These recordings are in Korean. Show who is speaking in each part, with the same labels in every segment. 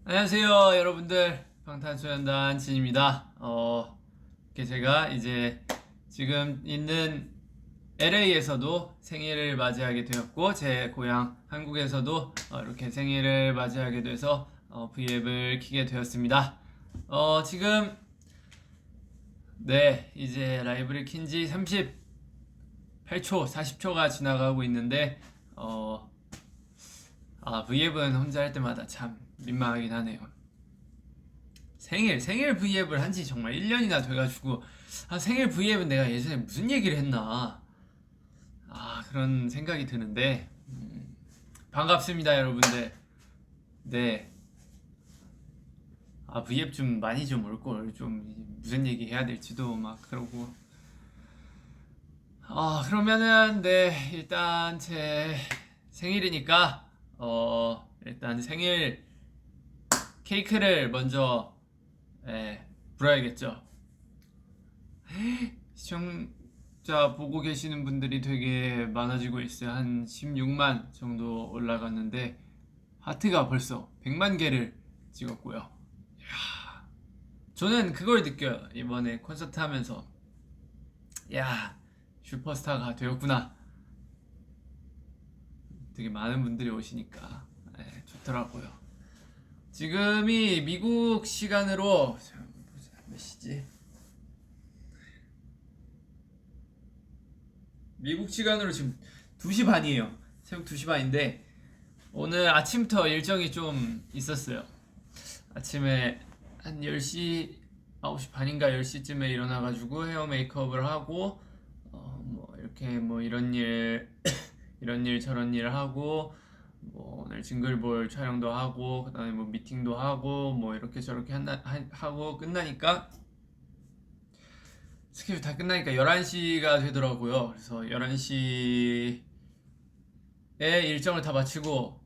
Speaker 1: 안녕하세요, 여러분들. 방탄소년단 진입니다. 이렇게 제가 이제 지금 있는 LA에서도 생일을 맞이하게 되었고, 제 고향 한국에서도 이렇게 생일을 맞이하게 돼서 V앱을 키게 되었습니다. 지금 네, 이제 라이브를 킨 지 38초, 40초가 지나가고 있는데, V앱은 혼자 할 때마다 참 민망하긴 하네요. 생일 V앱을 한 지 정말 1년이나 돼가지고, 생일 V앱은 내가 예전에 무슨 얘기를 했나, 그런 생각이 드는데, 반갑습니다, 여러분들. 네. V앱 좀 많이 좀 올걸, 좀, 무슨 얘기 해야 될지도 막 그러고. 그러면은, 네, 일단 제 생일이니까, 일단 생일 케이크를 먼저 불어야겠죠. 시청자 보고 계시는 분들이 되게 많아지고 있어요. 한 16만 정도 올라갔는데 하트가 벌써 100만 개를 찍었고요. 저는 그걸 느껴요. 이번에 콘서트 하면서 야, 슈퍼스타가 되었구나. 되게 많은 분들이 오시니까 좋더라고요. 지금이 미국 시간으로 몇 시지? 미국 시간으로 지금 2시 반이에요. 새벽 2시 반인데 오늘 아침부터 일정이 좀 있었어요. 아침에 한 10시, 9시 반인가 10시쯤에 일어나가지고 헤어 메이크업을 하고 뭐 이렇게 뭐 이런 일 이런 일 저런 일 하고 뭐 오늘 징글볼 촬영도 하고 그다음에 뭐 미팅도 하고 뭐 이렇게 저렇게 하고 끝나니까 스케줄 다 끝나니까 11시가 되더라고요. 그래서 11시에 일정을 다 마치고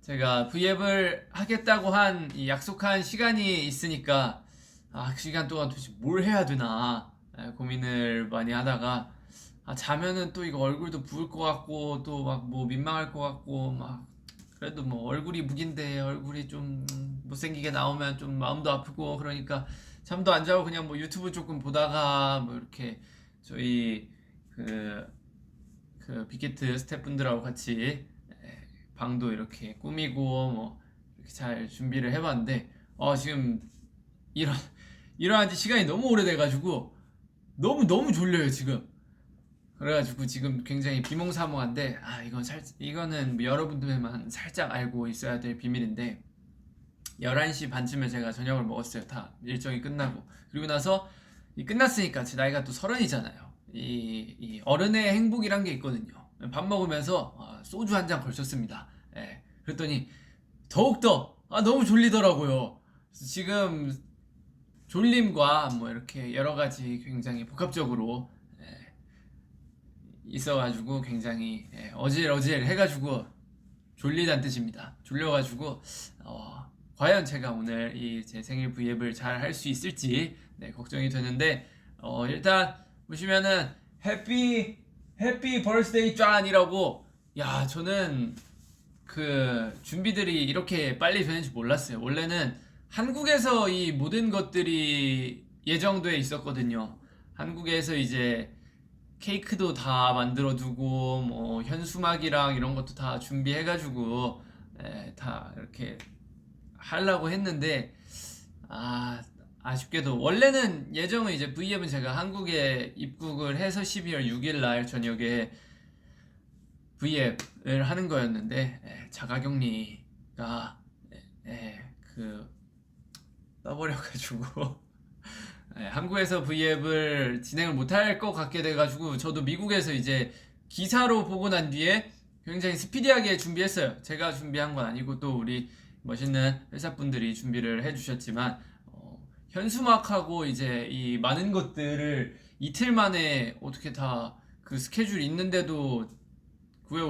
Speaker 1: 제가 V앱을 하겠다고 한 이 약속한 시간이 있으니까 그 시간 동안 도대체 뭘 해야 되나 고민을 많이 하다가 자면은 또 이거 얼굴도 부을 것 같고 또 막 뭐 민망할 것 같고 막 그래도 뭐 얼굴이 무긴데 얼굴이 좀 못생기게 나오면 좀 마음도 아프고 그러니까 잠도 안 자고 그냥 뭐 유튜브 조금 보다가 뭐 이렇게 저희 그, 그 빅히트 스태프분들하고 같이 방도 이렇게 꾸미고 뭐 이렇게 잘 준비를 해봤는데 지금 일어 일어난 지 시간이 너무 오래돼가지고 너무 졸려요 지금. 그래가지고 지금 굉장히 비몽사몽한데 이거는 뭐 여러분들만 살짝 알고 있어야 될 비밀인데 11시 반쯤에 제가 저녁을 먹었어요. 다 일정이 끝나고. 그리고 나서 끝났으니까 제 나이가 또 30이잖아요. 이 어른의 행복이란 게 있거든요. 밥 먹으면서 소주 한 잔 걸쳤습니다. 그랬더니 더욱더 너무 졸리더라고요. 그래서 지금 졸림과 뭐 이렇게 여러 가지 굉장히 복합적으로 있어가지고 굉장히 어질어질 해가지고 졸리다는 뜻입니다. 졸려가지고 과연 제가 오늘 이 제 생일 V앱을 잘 할 수 있을지 걱정이 되는데 일단 보시면은 해피 버스데이 짠이라고 저는 그 준비들이 이렇게 빨리 되는지 몰랐어요. 원래는 한국에서 이 모든 것들이 예정돼 있었거든요. 한국에서 이제 케이크도 다 만들어 두고 뭐 현수막이랑 이런 것도 다 준비해가지고 다 이렇게 하려고 했는데 아쉽게도 원래는 예정은 이제 V앱은 제가 한국에 입국을 해서 12월 6일 날 저녁에 V앱을 하는 거였는데 자가격리가 그 떠버려가지고 한국에서 V앱을 진행을 못할 것 같게 돼가지고 저도 미국에서 이제 기사로 보고 난 뒤에 굉장히 스피디하게 준비했어요. 제가 준비한 건 아니고 또 우리 멋있는 회사분들이 준비를 해주셨지만 현수막하고 이제 이 많은 것들을 이틀 만에 어떻게 다 그 스케줄 있는데도 구해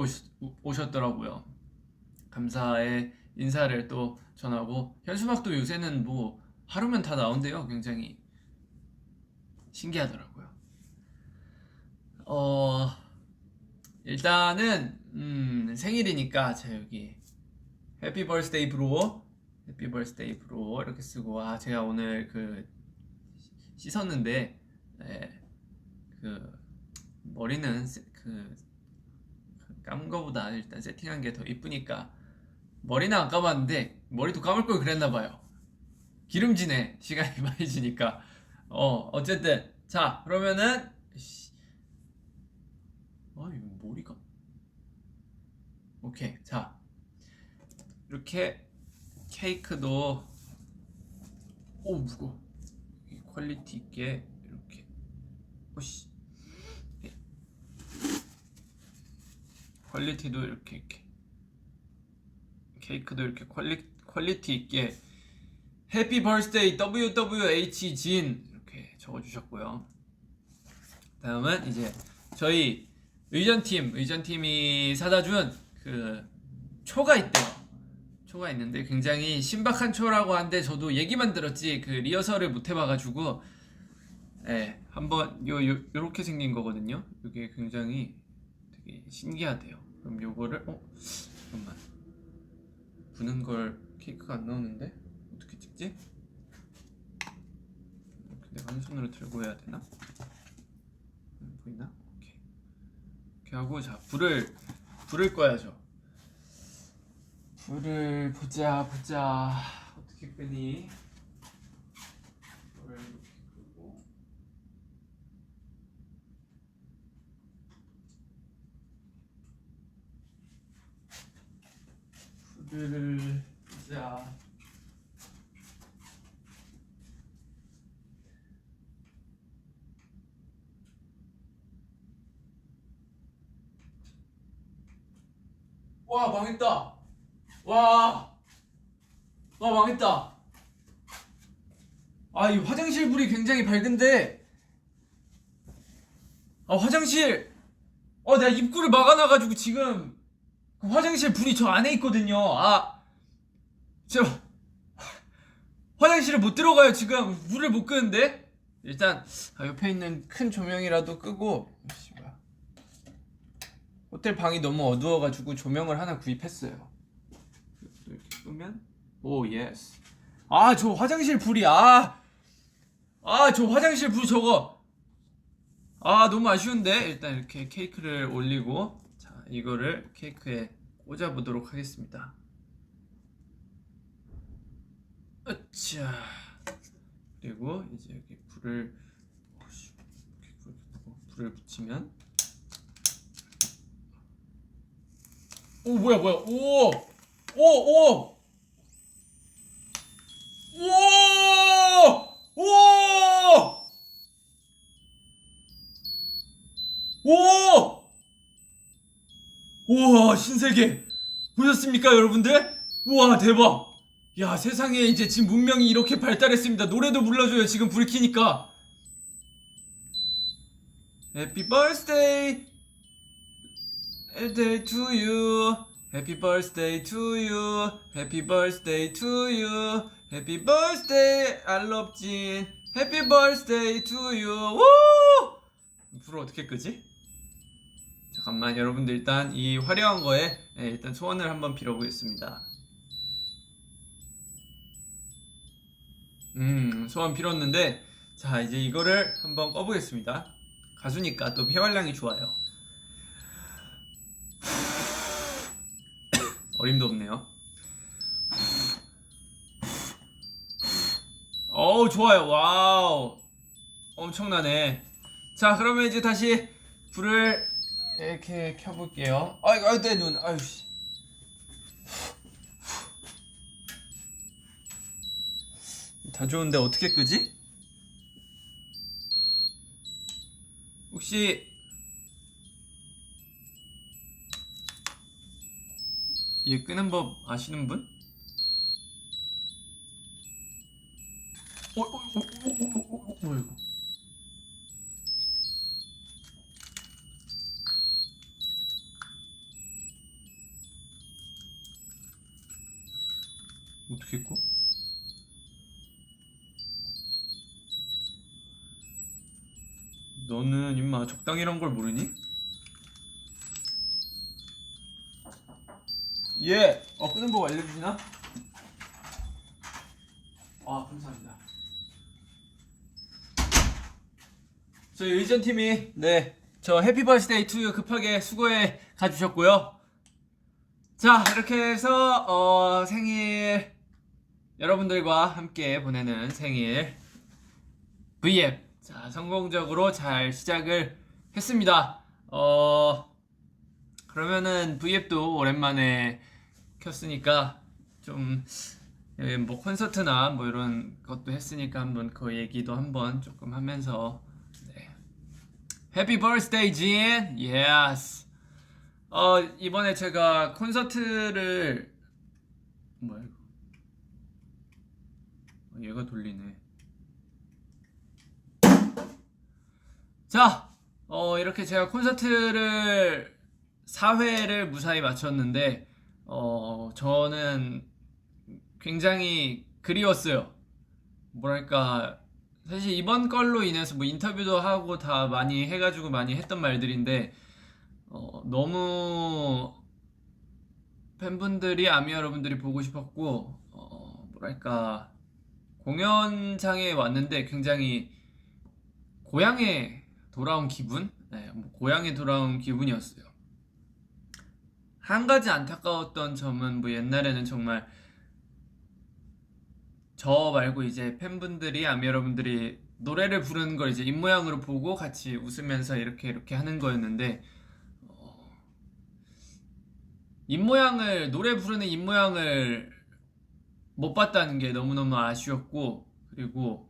Speaker 1: 오셨더라고요. 감사의 인사를 또 전하고 현수막도 요새는 뭐 하루면 다 나온대요. 굉장히 신기하더라고요. 일단은 생일이니까 자 여기 해피 버스데이 브로 해피 버스데이 브로 이렇게 쓰고, 아 제가 오늘 그 씻었는데 그 머리는 그 감은 거보다 일단 세팅한 게 더 이쁘니까 머리는 안 감았는데 머리도 감을 걸 그랬나봐요. 기름지네. 시간이 많이 지니까. 어쨌든 자 그러면은 이거 머리가 오케이. 자 이렇게 케이크도 무거워. 퀄리티 있게 이렇게 오씨 퀄리티도 이렇게 케이크도 이렇게 퀄리티 있게 해피 버스데이 WWH 진 이렇게 적어주셨고요. 다음은 이제 저희 의전팀이 사다 준 그 초가 있대요. 초가 있는데 굉장히 신박한 초라고 하는데 저도 얘기만 들었지 그 리허설을 못 해봐가지고 한번 요렇게 생긴 거거든요. 이게 굉장히 되게 신기하대요. 그럼 요거를 잠깐만 부는 걸 케이크가 안 나오는데 어떻게 찍지? 이렇게 내가 한 손으로 들고 해야 되나? 보이나? 오케이. 이렇게 하고 자 불을 꺼야죠. 불을 보자 어떻게 끄니? 불을 이렇게 끄고 불을 보자. 와 망했다. 와 망했다. 이 화장실 불이 굉장히 밝은데 화장실 내가 입구를 막아놔가지고 지금 그 화장실 불이 저 안에 있거든요. 저 화장실을 못 들어가요. 지금 불을 못 끄는데 일단 옆에 있는 큰 조명이라도 끄고 호텔 방이 너무 어두워가지고 조명을 하나 구입했어요. 이렇게 끄면 예스. 저 화장실 불이 저 화장실 불 저거 너무 아쉬운데 일단 이렇게 케이크를 올리고 자 이거를 케이크에 꽂아 보도록 하겠습니다. 으쌰. 그리고 이제 여기 불을 붙이면 뭐야 우와 신세계 보셨습니까 여러분들? 우와 대박. 야 세상에 이제 지금 문명이 이렇게 발달했습니다. 노래도 불러줘요 지금 불 켜니까. Happy birthday to you. Happy birthday to you. Happy birthday to you. Happy birthday I love 진. Happy birthday to you. 우! 불을 어떻게 끄지? 잠깐만 여러분들 일단 이 화려한 거에 일단 소원을 한번 빌어보겠습니다. 소원 빌었는데 자 이제 이거를 한번 꺼보겠습니다. 가수니까 또 폐활량이 좋아요. 어림도 없네요. 좋아요. 와우 엄청나네. 자 그러면 이제 다시 불을 이렇게 켜볼게요. 내 눈. 아유씨. 다 좋은데 어떻게 끄지? 혹시 얘 끄는 법 아시는 분? 뭐야 이거? 어떻게 꺼? 너는 임마 적당이란 걸 모르니? 끄는 법 알려주시나? 아, 감사합니다. 저희 의전팀이 저 해피 버스데이 투유 급하게 수고해 가주셨고요. 자, 이렇게 해서 생일 여러분들과 함께 보내는 생일 V앱 자, 성공적으로 잘 시작을 했습니다. 그러면은 V앱도 오랜만에 켰으니까 좀 뭐 콘서트나 뭐 이런 것도 했으니까 한번 그 얘기도 한번 조금 하면서 해피 버스데이 진! 예스! 이번에 제가 콘서트를 뭐야 이거 얘가 돌리네. 자, 이렇게 제가 콘서트를 4회를 무사히 마쳤는데 저는 굉장히 그리웠어요. 뭐랄까 사실 이번 걸로 인해서 뭐 인터뷰도 하고 다 많이 해가지고 많이 했던 말들인데 너무 팬분들이 아미 여러분들이 보고 싶었고 뭐랄까 공연장에 왔는데 굉장히 고향에 돌아온 기분? 뭐 고향에 돌아온 기분이었어요. 한 가지 안타까웠던 점은 뭐 옛날에는 정말 저 말고 이제 팬분들이 아미 여러분들이 노래를 부르는 걸 이제 입모양으로 보고 같이 웃으면서 이렇게 하는 거였는데 입모양을 노래 부르는 입모양을 못 봤다는 게 너무너무 아쉬웠고 그리고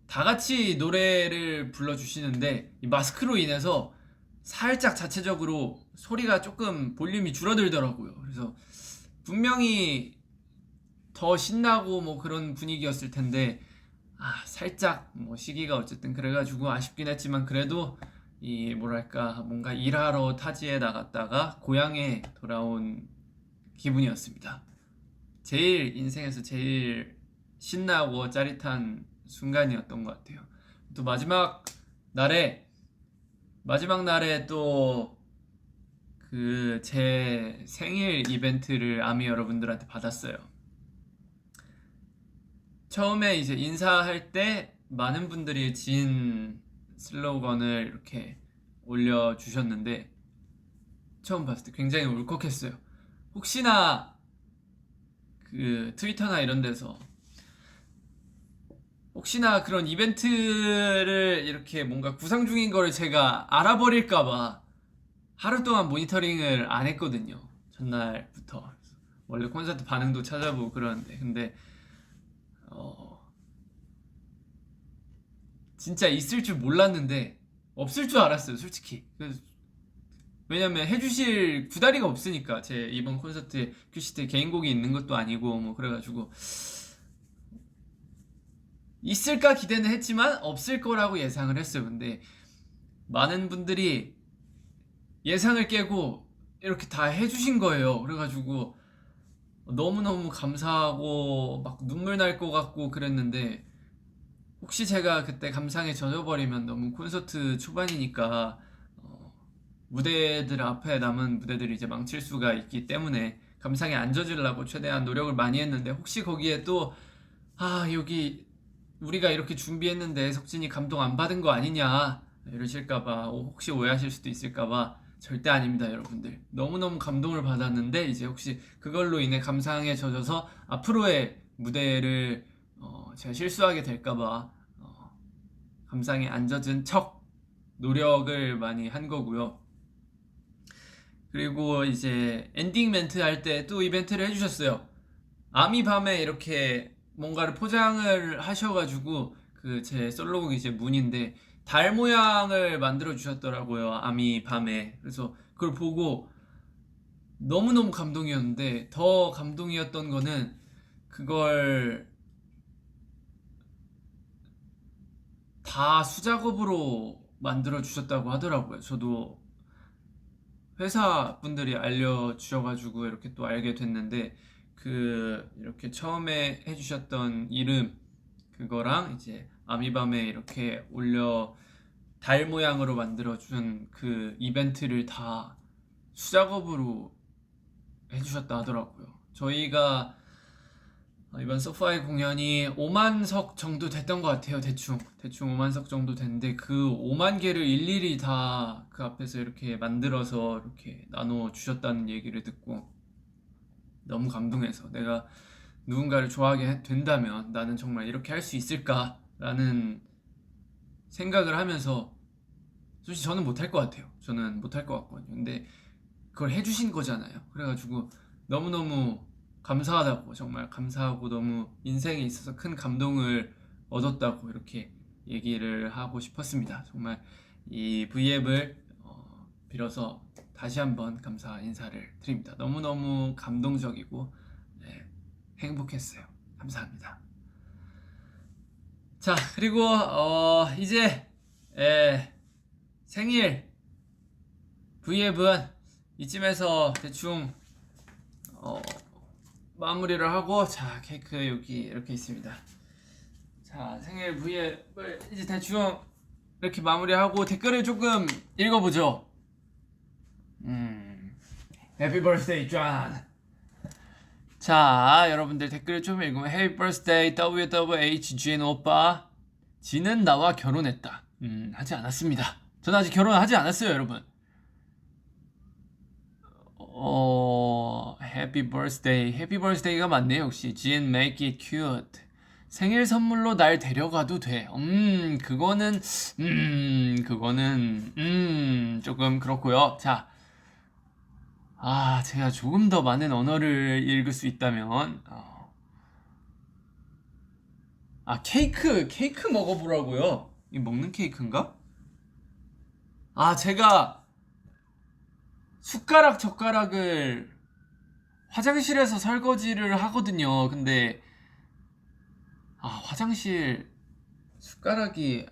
Speaker 1: 다 같이 노래를 불러주시는데 이 마스크로 인해서 살짝 자체적으로 소리가 조금 볼륨이 줄어들더라고요. 그래서 분명히 더 신나고 뭐 그런 분위기였을 텐데 살짝 뭐 시기가 어쨌든 그래가지고 아쉽긴 했지만 그래도 이 뭐랄까 뭔가 일하러 타지에 나갔다가 고향에 돌아온 기분이었습니다. 제일 인생에서 제일 신나고 짜릿한 순간이었던 것 같아요. 또 마지막 날에 또 그 제 생일 이벤트를 아미 여러분들한테 받았어요. 처음에 이제 인사할 때 많은 분들이 진 슬로건을 이렇게 올려주셨는데 처음 봤을 때 굉장히 울컥했어요. 혹시나 그 트위터나 이런 데서 혹시나 그런 이벤트를 이렇게 뭔가 구상 중인 거를 제가 알아버릴까봐 하루 동안 모니터링을 안 했거든요. 전날부터. 원래 콘서트 반응도 찾아보고 그러는데 근데 진짜 있을 줄 몰랐는데 없을 줄 알았어요, 솔직히. 왜냐면 해주실 구다리가 없으니까 제 이번 콘서트에 큐시트에 개인곡이 있는 것도 아니고 뭐 그래가지고 있을까 기대는 했지만 없을 거라고 예상을 했어요. 근데 많은 분들이 예상을 깨고 이렇게 다 해주신 거예요. 그래가지고 너무너무 감사하고 막 눈물 날 것 같고 그랬는데 혹시 제가 그때 감상에 젖어버리면 너무 콘서트 초반이니까 무대들 앞에 남은 무대들이 이제 망칠 수가 있기 때문에 감상에 안 젖으려고 최대한 노력을 많이 했는데 혹시 거기에 또 여기 우리가 이렇게 준비했는데 석진이 감동 안 받은 거 아니냐 이러실까봐 혹시 오해하실 수도 있을까봐 절대 아닙니다, 여러분들. 너무너무 감동을 받았는데 이제 혹시 그걸로 인해 감상에 젖어서 앞으로의 무대를 제가 실수하게 될까봐 감상에 안 젖은 척 노력을 많이 한 거고요. 그리고 이제 엔딩 멘트 할 때 또 이벤트를 해주셨어요. 아미 밤에 이렇게 뭔가를 포장을 하셔가지고 그 제 솔로곡 이제 문인데 달 모양을 만들어 주셨더라고요. 아미 밤에. 그래서 그걸 보고 너무너무 감동이었는데 더 감동이었던 거는 그걸 다 수작업으로 만들어 주셨다고 하더라고요. 저도 회사 분들이 알려주셔가지고 이렇게 또 알게 됐는데 그 이렇게 처음에 해주셨던 이름 그거랑 이제 아미밤에 이렇게 올려 달 모양으로 만들어준 그 이벤트를 다 수작업으로 해주셨다 하더라고요. 저희가 이번 소파의 공연이 5만 석 정도 됐던 것 같아요. 대충 5만 석 정도 됐는데 그 5만 개를 일일이 다 그 앞에서 이렇게 만들어서 이렇게 나눠 주셨다는 얘기를 듣고 너무 감동해서 내가 누군가를 좋아하게 된다면 나는 정말 이렇게 할 수 있을까라는 생각을 하면서 솔직히 저는 못할 것 같아요. 저는 못할 것 같거든요. 근데 그걸 해주신 거잖아요. 그래가지고 너무너무 감사하다고, 정말 감사하고 너무 인생에 있어서 큰 감동을 얻었다고 이렇게 얘기를 하고 싶었습니다. 정말 이 V앱을 빌어서 다시 한번 감사 인사를 드립니다. 너무너무 감동적이고 네, 행복했어요. 감사합니다. 자, 그리고 이제 생일 V앱은 이쯤에서 대충 마무리를 하고, 자, 케이크 여기 이렇게 있습니다. 자, 생일 V앱을 이제 대충 이렇게 마무리하고 댓글을 조금 읽어보죠. Happy birthday, John. 자, 여러분들 댓글을 좀 읽으면 Happy birthday, WWHGN 오빠. 지는 나와 결혼했다. 하지 않았습니다. 저는 아직 결혼하지 않았어요, 여러분. Happy birthday. Happy birthday가 맞네요, 역시. Jin, make it cute. 생일 선물로 날 데려가도 돼. 그거는 조금 그렇고요. 자, 제가 조금 더 많은 언어를 읽을 수 있다면, 케이크 먹어보라고요. 이 먹는 케이크인가? 제가 숟가락 젓가락을 화장실에서 설거지를 하거든요. 근데 화장실 숟가락이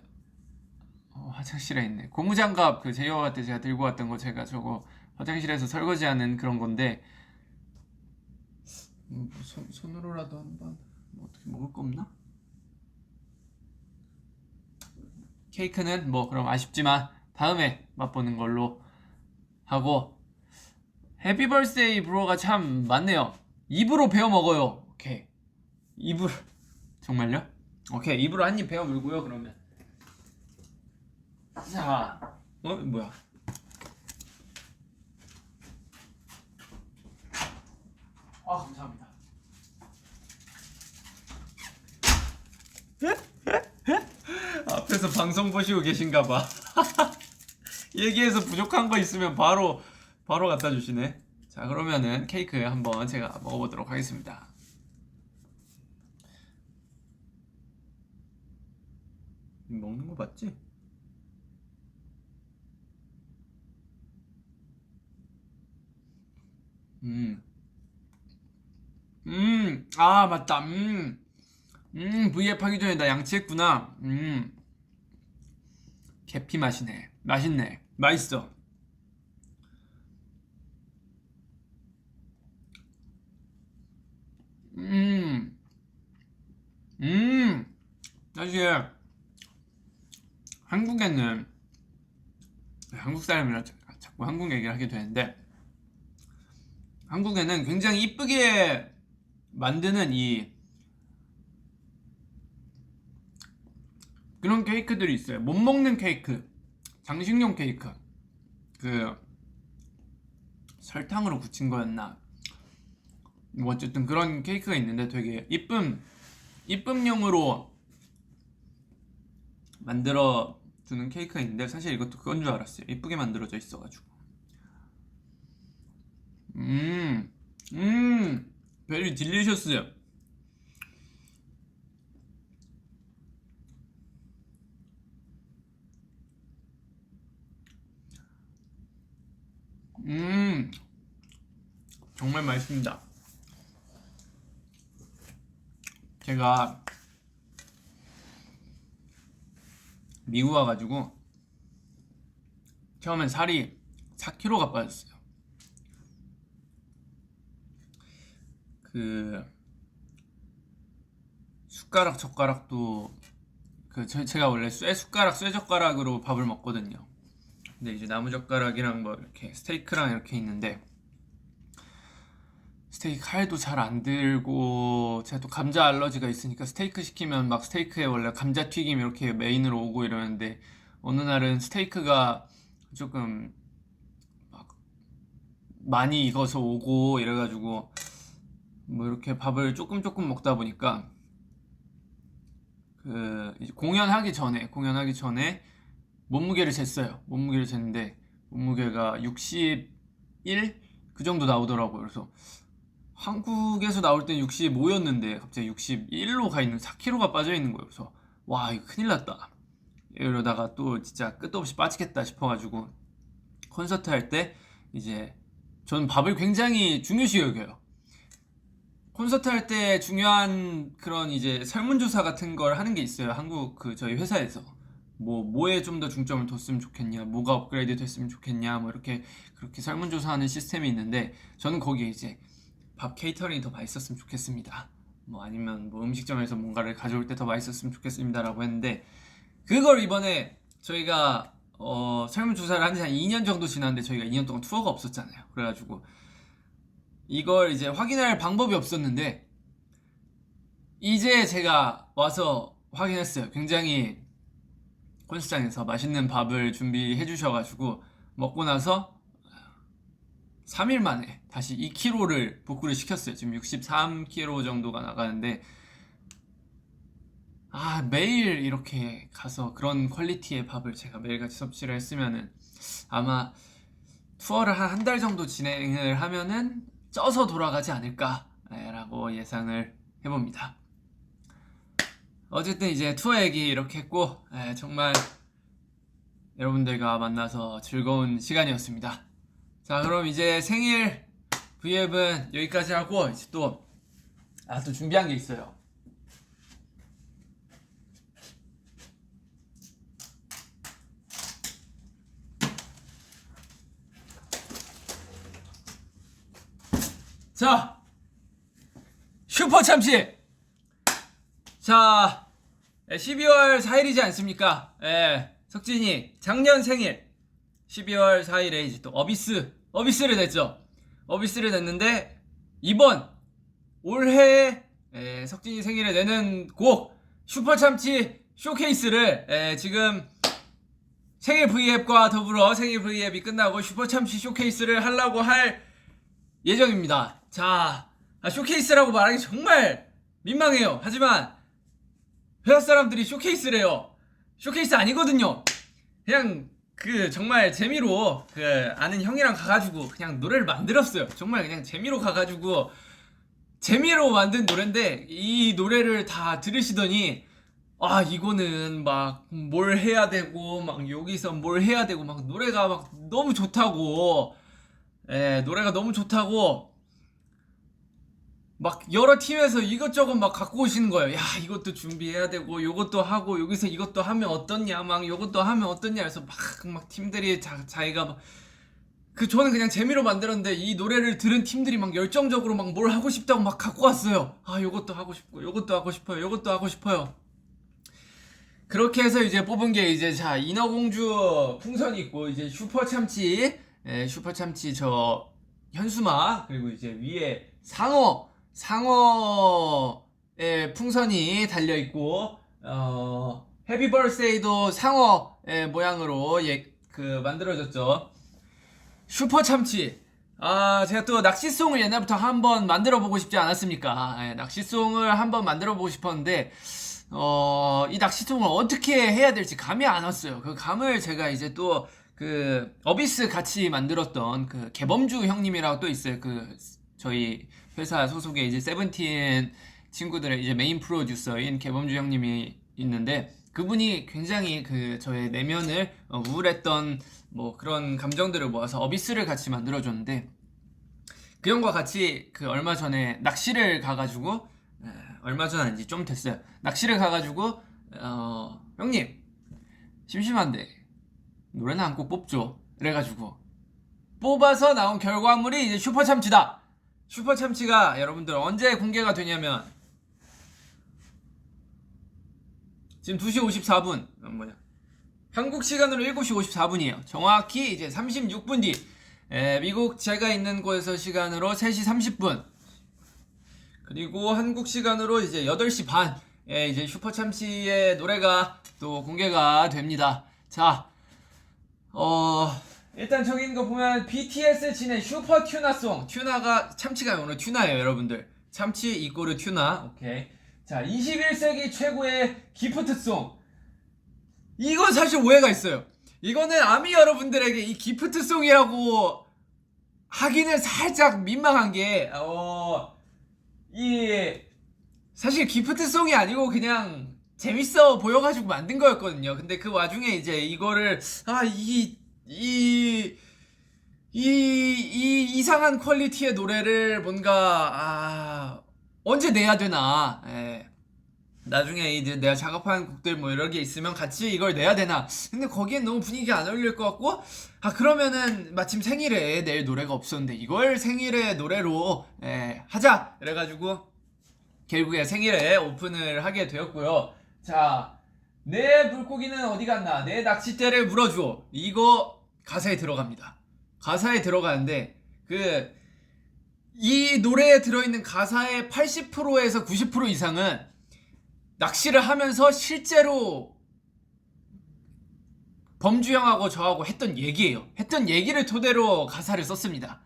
Speaker 1: 화장실에 있네. 고무장갑 그 제이홉 때 제가 들고 왔던 거, 제가 저거 화장실에서 설거지하는 그런 건데 손으로라도 한번 어떻게 먹을 거 없나? 케이크는 뭐 그럼 아쉽지만 다음에 맛보는 걸로 하고, 해피 벌스데이 브로가 참 많네요. 입으로 베어 먹어요. 오케이, 입으로. 정말요? 오케이, 입으로 한 입 베어 물고요. 그러면 자, 뭐야? 감사합니다. 앞에서 방송 보시고 계신가봐. 얘기해서 부족한 거 있으면 바로 갖다 주시네. 자, 그러면은 케이크 한번 제가 먹어보도록 하겠습니다. 먹는 거 맞지? 맞다. V앱 하기 전에 나 양치했구나. 계피 맛이네. 맛있네. 맛있어. 사실 한국에는, 한국 사람이라 자꾸 한국 얘기를 하게 되는데, 한국에는 굉장히 이쁘게 만드는 그런 케이크들이 있어요. 못 먹는 케이크, 장식용 케이크, 그 설탕으로 굳힌 거였나, 뭐 어쨌든 그런 케이크가 있는데 되게 이쁨용으로 만들어 주는 케이크가 있는데, 사실 이것도 그건 줄 알았어요. 이쁘게 만들어져 있어가지고. 베리 딜리셔스. 정말 맛있습니다. 제가 미국 와가지고 처음엔 살이 4kg가 빠졌어요. 그 숟가락 젓가락도 제가 원래 쇠젓가락으로 밥을 먹거든요. 근데 이제 나무젓가락이랑 뭐 이렇게 스테이크랑 이렇게 있는데, 스테이크 칼도 잘 안 들고, 제가 또 감자 알러지가 있으니까 스테이크 시키면 막 스테이크에 원래 감자튀김 이렇게 메인으로 오고 이러는데, 어느 날은 스테이크가 조금 막 많이 익어서 오고 이래가지고 뭐 이렇게 밥을 조금 먹다 보니까 그 이제 공연하기 전에 몸무게를 쟀어요. 몸무게를 쟀는데 몸무게가 61? 그 정도 나오더라고요. 그래서 한국에서 나올 땐 65였는데 갑자기 61로 가 있는 4kg가 빠져 있는 거예요. 그래서 와, 이거 큰일 났다. 이러다가 또 진짜 끝도 없이 빠지겠다 싶어가지고 콘서트 할 때 이제 저는 밥을 굉장히 중요시 여겨요. 콘서트 할 때 중요한 그런 이제 설문조사 같은 걸 하는 게 있어요. 한국 그 저희 회사에서. 뭐에 좀 더 중점을 뒀으면 좋겠냐, 뭐가 업그레이드 됐으면 좋겠냐, 뭐 이렇게 그렇게 설문조사하는 시스템이 있는데 저는 거기에 이제 밥 케이터링이 더 맛있었으면 좋겠습니다. 뭐 아니면 뭐 음식점에서 뭔가를 가져올 때 더 맛있었으면 좋겠습니다라고 했는데 그걸 이번에 저희가 설문조사를 한 지 한 2년 정도 지났는데 저희가 2년 동안 투어가 없었잖아요. 그래가지고 이걸 이제 확인할 방법이 없었는데 이제 제가 와서 확인했어요. 굉장히 콘서트장에서 맛있는 밥을 준비해 주셔가지고 먹고 나서 3일 만에 다시 2kg를 복구를 시켰어요. 지금 63kg 정도가 나가는데 매일 이렇게 가서 그런 퀄리티의 밥을 제가 매일같이 섭취를 했으면은 아마 투어를 한 한 달 정도 진행을 하면은 쪄서 돌아가지 않을까라고 예상을 해봅니다. 어쨌든 이제 투어 얘기 이렇게 했고 정말 여러분들과 만나서 즐거운 시간이었습니다. 자, 그럼 이제 생일 V앱은 여기까지 하고 이제 또 준비한 게 있어요. 자, 슈퍼참치! 자, 12월 4일이지 않습니까? 석진이 작년 생일 12월 4일에 이제 또 어비스를 냈죠. 어비스를 냈는데 이번 올해 석진이 생일에 내는 곡 슈퍼참치 쇼케이스를 지금 생일 V앱과 더불어 생일 V앱이 끝나고 슈퍼참치 쇼케이스를 하려고 할 예정입니다. 자, 쇼케이스라고 말하기 정말 민망해요. 하지만 회사 사람들이 쇼케이스래요. 쇼케이스 아니거든요. 그냥 정말 재미로 아는 형이랑 가가지고 그냥 노래를 만들었어요. 정말 그냥 재미로 가가지고 재미로 만든 노래인데 이 노래를 다 들으시더니 이거는 막 뭘 해야 되고 막 여기서 뭘 해야 되고 막 노래가 막 너무 좋다고 노래가 너무 좋다고 막 여러 팀에서 이것저것 막 갖고 오시는 거예요. 야, 이것도 준비해야 되고 요것도 하고 여기서 이것도 하면 어떻냐 막 요것도 하면 어떻냐 해서 막 팀들이 자기가 막 저는 그냥 재미로 만들었는데 이 노래를 들은 팀들이 막 열정적으로 막 뭘 하고 싶다고 막 갖고 왔어요. 요것도 하고 싶고 요것도 하고 싶어요. 요것도 하고 싶어요. 그렇게 해서 이제 뽑은 게 이제 인어공주 풍선이 있고 이제 슈퍼참치 저 현수막 그리고 이제 위에 상어의 풍선이 달려있고 해피 버스데이도 상어의 모양으로 만들어졌죠. 슈퍼참치 제가 또 낚시송을 옛날부터 한번 만들어보고 싶지 않았습니까? 낚시송을 한번 만들어보고 싶었는데 이 낚시송을 어떻게 해야 될지 감이 안 왔어요. 그 감을 제가 이제 또 어비스 같이 만들었던 개범주 형님이라고 또 있어요. 저희 회사 소속의 이제 세븐틴 친구들의 이제 메인 프로듀서인 개범주 형님이 있는데 그분이 굉장히 저의 내면을 우울했던 뭐 그런 감정들을 모아서 어비스를 같이 만들어줬는데 그 형과 같이 얼마 전에 낚시를 가가지고 얼마 전 아닌지 좀 됐어요. 낚시를 가가지고 형님 심심한데 노래는 한 곡 뽑죠. 그래가지고 뽑아서 나온 결과물이 이제 슈퍼참치다. 슈퍼참치가 여러분들 언제 공개가 되냐면 지금 2시 54분 한국 시간으로 7시 54분이에요. 정확히 이제 36분 뒤 미국 제가 있는 곳에서 시간으로 3시 30분 그리고 한국 시간으로 이제 8시 반에 이제 슈퍼참치의 노래가 또 공개가 됩니다. 자, 일단 저기 있는 거 보면 BTS 진의 슈퍼 튜나송. 튜나가 참치가 오늘 튜나예요, 여러분들. 참치 이꼬르 튜나. 오케이. 자, 21세기 최고의 기프트송. 이건 사실 오해가 있어요. 이거는 아미 여러분들에게 이 기프트송이라고 하기는 살짝 민망한 게, 사실 기프트송이 아니고 그냥 재밌어 보여가지고 만든 거였거든요. 근데 그 와중에 이제 이거를, 이상한 퀄리티의 노래를 뭔가, 언제 내야 되나. 예. 나중에 이제 내가 작업한 곡들 뭐 여러 개 있으면 같이 이걸 내야 되나. 근데 거기엔 너무 분위기가 안 어울릴 것 같고, 그러면은 마침 생일에 낼 노래가 없었는데 이걸 생일에 노래로 하자. 그래가지고 결국에 생일에 오픈을 하게 되었고요. 자, 내 물고기는 어디 갔나? 내 낚싯대를 물어줘. 이거 가사에 들어갑니다. 가사에 들어가는데 이 노래에 들어있는 가사의 80%에서 90% 이상은 낚시를 하면서 실제로 범주 형하고 저하고 했던 얘기예요. 했던 얘기를 토대로 가사를 썼습니다.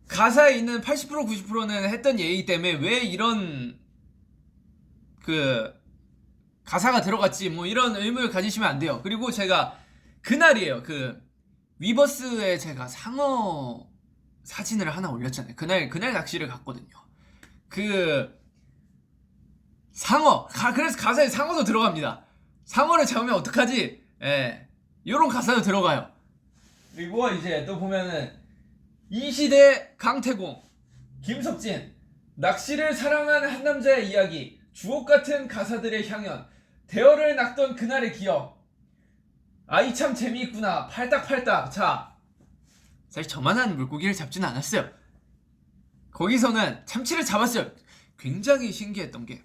Speaker 1: 가사에 있는 80% 90%는 했던 얘기 때문에 왜 이런 가사가 들어갔지 뭐 이런 의문을 가지시면 안 돼요. 그리고 제가 그날이에요. 위버스에 제가 상어 사진을 하나 올렸잖아요. 그날 낚시를 갔거든요. 상어. 그래서 가사에 상어도 들어갑니다. 상어를 잡으면 어떡하지? 요런 가사도 들어가요. 그리고 이제 또 보면은 이 시대 강태공, 김석진, 낚시를 사랑한 한 남자의 이야기, 주옥같은 가사들의 향연, 대어를 낚던 그날의 기억. 아이 참 재미있구나. 팔딱팔딱. 자, 사실 저만한 물고기를 잡지는 않았어요. 거기서는 참치를 잡았어요. 굉장히 신기했던 게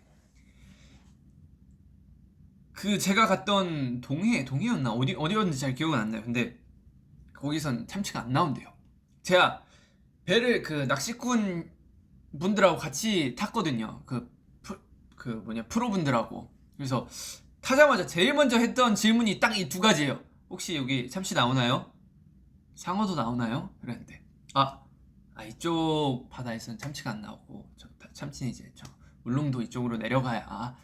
Speaker 1: 제가 갔던 동해였나 어디였는지 잘 기억은 안 나요. 근데 거기선 참치가 안 나온대요. 제가 배를 낚시꾼 분들하고 같이 탔거든요. 프로분들하고. 그래서 타자마자 제일 먼저 했던 질문이 딱 이 두 가지예요. 혹시 여기 참치 나오나요? 상어도 나오나요? 그랬는데 이쪽 바다에서는 참치가 안 나오고 참치는 이제 저 울릉도 이쪽으로 내려가야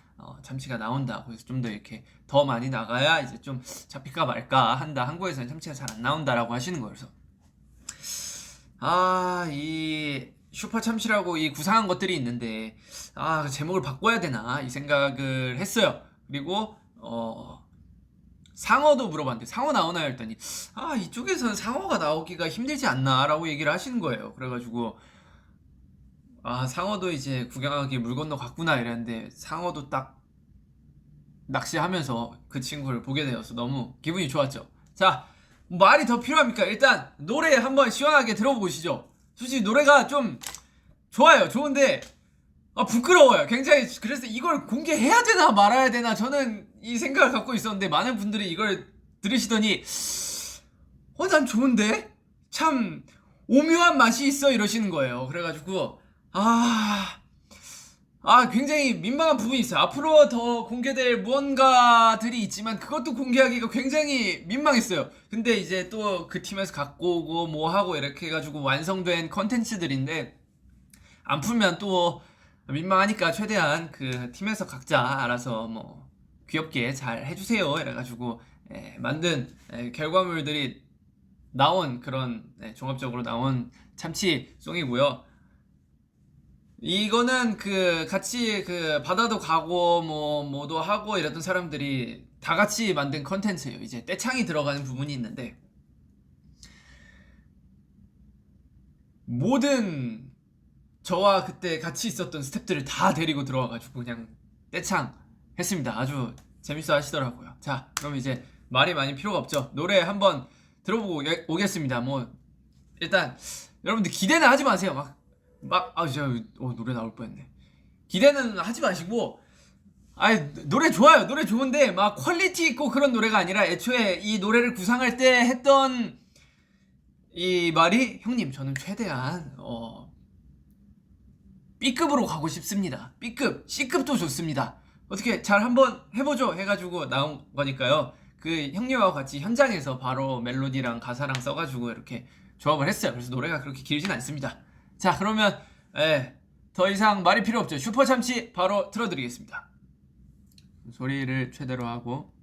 Speaker 1: 참치가 나온다. 그래서 좀 더 이렇게 더 많이 나가야 이제 좀 잡힐까 말까 한다. 한국에서는 참치가 잘 안 나온다라고 하시는 거예요. 그래서 이 슈퍼 참치라고 이 구상한 것들이 있는데 제목을 바꿔야 되나 이 생각을 했어요. 그리고 상어도 물어봤는데 상어 나오나요? 했더니 이쪽에서는 상어가 나오기가 힘들지 않나 라고 얘기를 하시는 거예요. 그래가지고 상어도 이제 구경하기 물 건너 갔구나 이랬는데 상어도 딱 낚시하면서 그 친구를 보게 되어서 너무 기분이 좋았죠. 자, 말이 더 필요합니까? 일단 노래 한번 시원하게 들어보시죠. 솔직히 노래가 좀 좋아요. 좋은데 부끄러워요. 굉장히. 그래서 이걸 공개해야 되나 말아야 되나 저는 이 생각을 갖고 있었는데 많은 분들이 이걸 들으시더니 난 좋은데? 참 오묘한 맛이 있어 이러시는 거예요. 그래가지고 굉장히 민망한 부분이 있어요. 앞으로 더 공개될 무언가들이 있지만 그것도 공개하기가 굉장히 민망했어요. 근데 이제 또 그 팀에서 갖고 오고 뭐 하고 이렇게 해가지고 완성된 컨텐츠들인데 안 풀면 또 민망하니까 최대한 그 팀에서 각자 알아서 뭐 귀엽게 잘 해주세요 이래가지고 만든 결과물들이 나온 그런 종합적으로 나온 참치송이고요. 이거는 같이 바다도 가고 뭐도 하고 이랬던 사람들이 다 같이 만든 컨텐츠예요. 이제 떼창이 들어가는 부분이 있는데 모든 저와 그때 같이 있었던 스태프들을 다 데리고 들어와가지고 그냥 떼창 했습니다. 아주 재밌어 하시더라고요. 자, 그럼 이제 말이 많이 필요가 없죠. 노래 한번 들어보고 오겠습니다. 일단 여러분들 기대는 하지 마세요. 노래 나올 뻔했네. 기대는 하지 마시고 노래 좋아요. 노래 좋은데 막 퀄리티 있고 그런 노래가 아니라 애초에 이 노래를 구상할 때 했던 이 말이 형님 저는 최대한 B급으로 가고 싶습니다. B급, C급도 좋습니다. 어떻게 잘 한번 해보죠 해가지고 나온 거니까요. 그 형님하고 같이 현장에서 바로 멜로디랑 가사랑 써가지고 이렇게 조합을 했어요. 그래서 노래가 그렇게 길진 않습니다. 자, 그러면 더 이상 말이 필요 없죠. 슈퍼참치 바로 틀어드리겠습니다. 소리를 최대로 하고.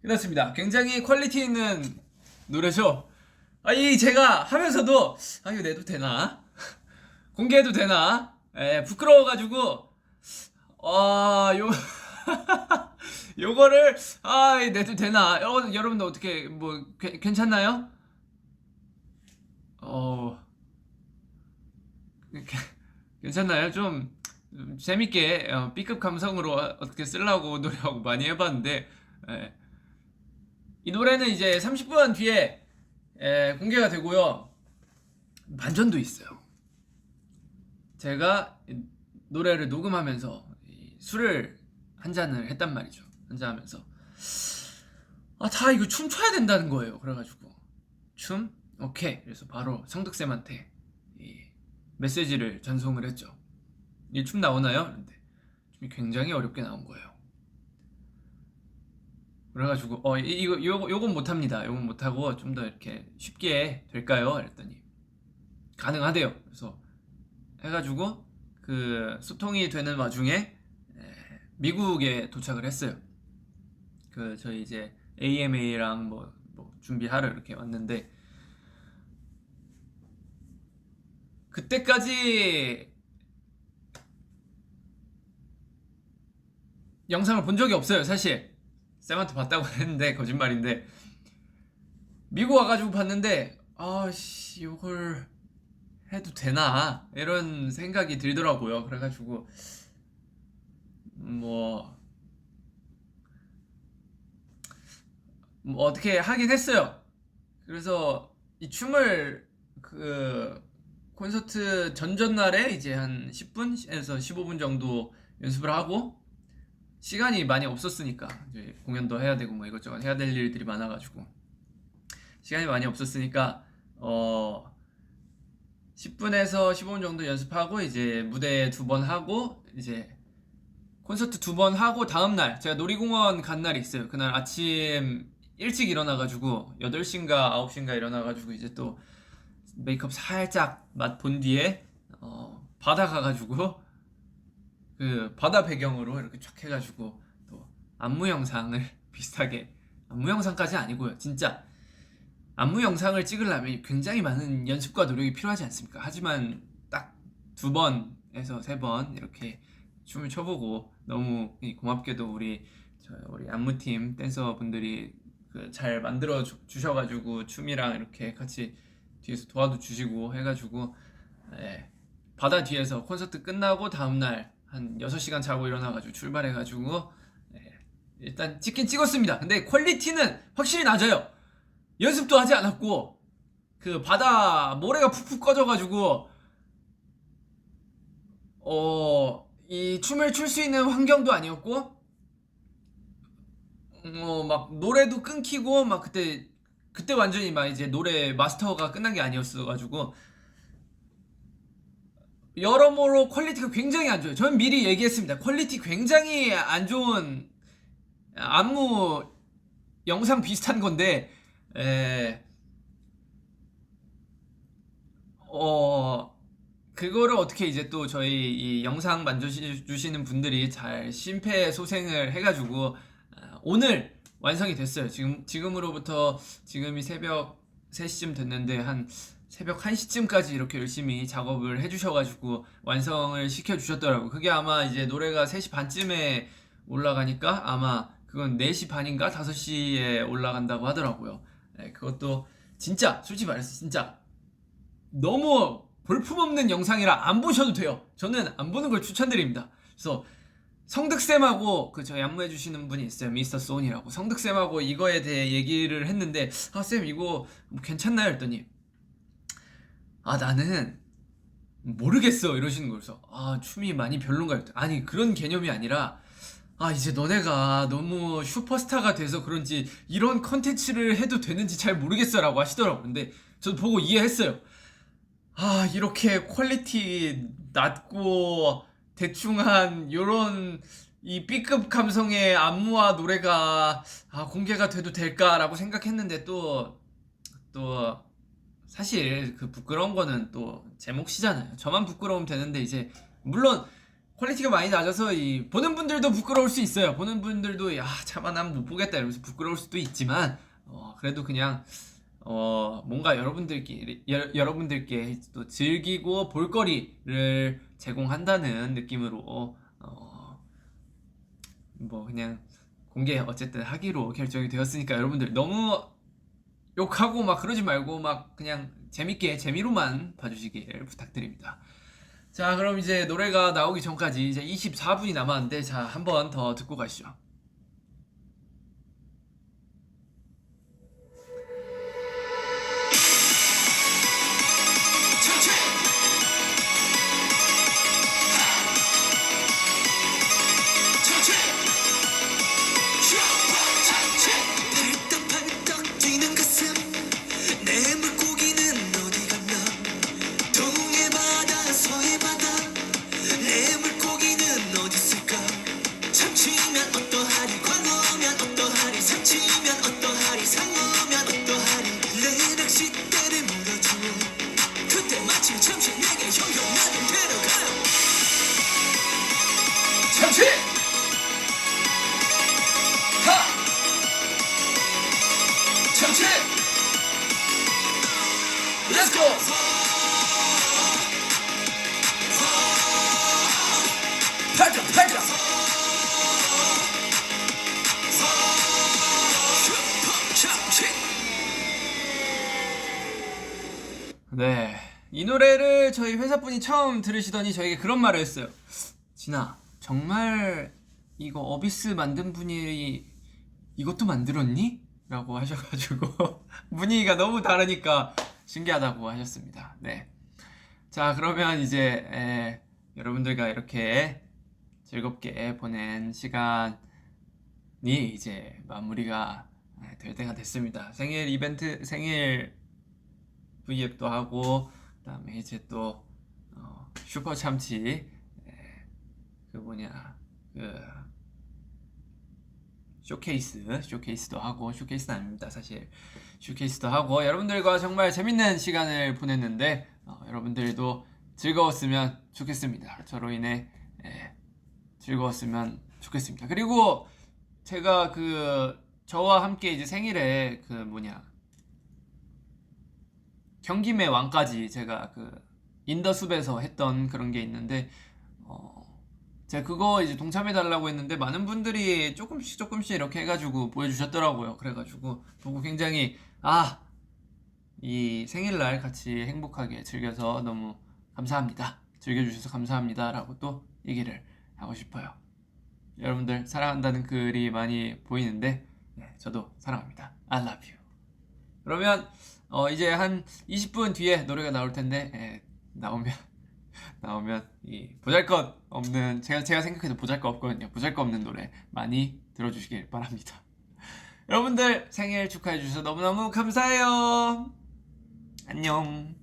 Speaker 1: 끝났습니다. 굉장히 퀄리티 있는 노래죠. 이 제가 하면서도 이거 내도 되나? 공개해도 되나? 부끄러워가지고 요 요거를 내도 되나? 여러분들 어떻게 뭐 괜찮나요? 괜찮나요? 좀 재밌게 B급 감성으로 어떻게 쓰려고 노력하고 많이 해봤는데 이 노래는 이제 30분 뒤에 공개가 되고요. 반전도 있어요. 제가 노래를 녹음하면서 술을 한 잔을 했단 말이죠. 한 잔 하면서 다 이거 춤춰야 된다는 거예요. 그래가지고 춤? 오케이. 그래서 바로 성득쌤한테 이 메시지를 전송을 했죠. 이 춤 나오나요? 그런데 춤이 굉장히 어렵게 나온 거예요. 그래가지고 요건 못합니다. 요건 못하고 좀 더 이렇게 쉽게 될까요? 그랬더니 가능하대요. 그래서 해가지고 그 소통이 되는 와중에 미국에 도착을 했어요. 그 저희 이제 AMA랑 뭐 준비하러 이렇게 왔는데 그때까지 영상을 본 적이 없어요. 사실 쌤한테 봤다고 했는데 거짓말인데 미국 와가지고 봤는데 요걸 해도 되나 이런 생각이 들더라고요. 그래가지고 뭐 어떻게 하긴 했어요. 그래서 이 춤을 그 콘서트 전전날에 이제 한 10분에서 15분 정도 연습을 하고 시간이 많이 없었으니까 이제 공연도 해야 되고 뭐 이것저것 해야 될 일들이 많아가지고 시간이 많이 없었으니까 10분에서 15분 정도 연습하고 이제 무대 2번 하고 이제 콘서트 2번 하고 다음날 제가 놀이공원 간 날이 있어요. 그날 아침 일찍 일어나가지고 8시인가 9시인가 일어나가지고 이제 또 메이크업 살짝 맛 본 뒤에 바다 가가지고 그 바다 배경으로 이렇게 쫙 해가지고 또 안무 영상을 비슷하게 안무 영상까지는 아니고요. 진짜 안무 영상을 찍으려면 굉장히 많은 연습과 노력이 필요하지 않습니까? 하지만 딱 2번에서 3번 이렇게 춤을 춰보고 너무 고맙게도 우리 안무팀 댄서분들이 잘 만들어 주셔가지고 춤이랑 이렇게 같이 뒤에서 도와도 주시고 해가지고 바다 뒤에서 콘서트 끝나고 다음날 한 6시간 자고 일어나가지고 출발해가지고 일단 찍긴 찍었습니다. 근데 퀄리티는 확실히 낮아요. 연습도 하지 않았고 그 바다 모래가 푹푹 꺼져가지고 이 춤을 출 수 있는 환경도 아니었고 막 노래도 끊기고 막 그때 완전히 막 이제 노래 마스터가 끝난 게 아니었어가지고 여러모로 퀄리티가 굉장히 안 좋아요. 저는 미리 얘기했습니다. 퀄리티 굉장히 안 좋은 안무 영상 비슷한 건데, 그거를 어떻게 이제 또 저희 이 영상 만져주시는 분들이 잘 심폐소생을 해가지고 오늘 완성이 됐어요. 지금으로부터 지금이 새벽 3시쯤 됐는데 한 새벽 1시쯤까지 이렇게 열심히 작업을 해주셔가지고 완성을 시켜주셨더라고요. 그게 아마 이제 노래가 3시 반쯤에 올라가니까 아마 그건 4시 반인가 5시에 올라간다고 하더라고요. 그것도 진짜 솔직히 말해서 진짜 너무 볼품없는 영상이라 안 보셔도 돼요. 저는 안 보는 걸 추천드립니다. 그래서 성득쌤하고 그 저희 안무해주시는 분이 있어요. 미스터 소니라고. 성득쌤하고 이거에 대해 얘기를 했는데, 아, 쌤, 이거 괜찮나요? 했더니, 아, 나는 모르겠어. 이러시는 거예요. 그래서, 아, 춤이 많이 별론가요? 했더니, 아니, 그런 개념이 아니라, 아, 이제 너네가 너무 슈퍼스타가 돼서 그런지 이런 컨텐츠를 해도 되는지 잘 모르겠어. 라고 하시더라고요. 근데 저도 보고 이해했어요. 아, 이렇게 퀄리티 낮고 대충한 요런 이 B급 감성의 안무와 노래가 공개가 돼도 될까라고 생각했는데 또 사실 그 부끄러운 거는 또 제 몫이잖아요. 저만 부끄러우면 되는데 이제 물론 퀄리티가 많이 낮아서 이 보는 분들도 부끄러울 수 있어요. 보는 분들도 야, 차마 난 못 보겠다 이러면서 부끄러울 수도 있지만 그래도 그냥 뭔가 여러분들께 또 즐기고 볼거리를 제공한다는 느낌으로 뭐 그냥 공개 어쨌든 하기로 결정이 되었으니까 여러분들 너무 욕하고 막 그러지 말고 막 그냥 재밌게 재미로만 봐주시길 부탁드립니다. 자, 그럼 이제 노래가 나오기 전까지 이제 24분이 남았는데 자, 한 번 더 듣고 가시죠. 잠시! 하! 잠시! Let's go! 팔자 팔자! 네, 이 노래를 저희 회사분이 처음 들으시더니 저에게 그런 말을 했어요. 진아, 정말 이거 어비스 만든 분이 이것도 만들었니? 라고 하셔가지고 분위기가 너무 다르니까 신기하다고 하셨습니다. 네. 자, 그러면 이제 여러분들과 이렇게 즐겁게 보낸 시간이 이제 마무리가 될 때가 됐습니다. 생일 이벤트, 생일 V앱도 하고 그다음에 이제 또 슈퍼 참치 그 쇼케이스도 하고, 쇼케이스는 아닙니다 사실. 쇼케이스도 하고 여러분들과 정말 재밌는 시간을 보냈는데 여러분들도 즐거웠으면 좋겠습니다. 저로 인해 즐거웠으면 좋겠습니다. 그리고 제가 저와 함께 이제 생일에 경김의 왕까지 제가 인더숲에서 했던 그런 게 있는데 제가 그거 이제 동참해달라고 했는데 많은 분들이 조금씩 이렇게 해가지고 보여주셨더라고요. 그래가지고 보고 굉장히 이 생일날 같이 행복하게 즐겨서 너무 감사합니다. 즐겨주셔서 감사합니다 라고 또 얘기를 하고 싶어요. 여러분들 사랑한다는 글이 많이 보이는데 저도 사랑합니다. I love you. 그러면 이제 한 20분 뒤에 노래가 나올 텐데 나오면 이 보잘것없는 제가 생각해도 보잘것없거든요. 보잘것없는 노래 많이 들어주시길 바랍니다. 여러분들 생일 축하해 주셔서 너무너무 감사해요. 안녕.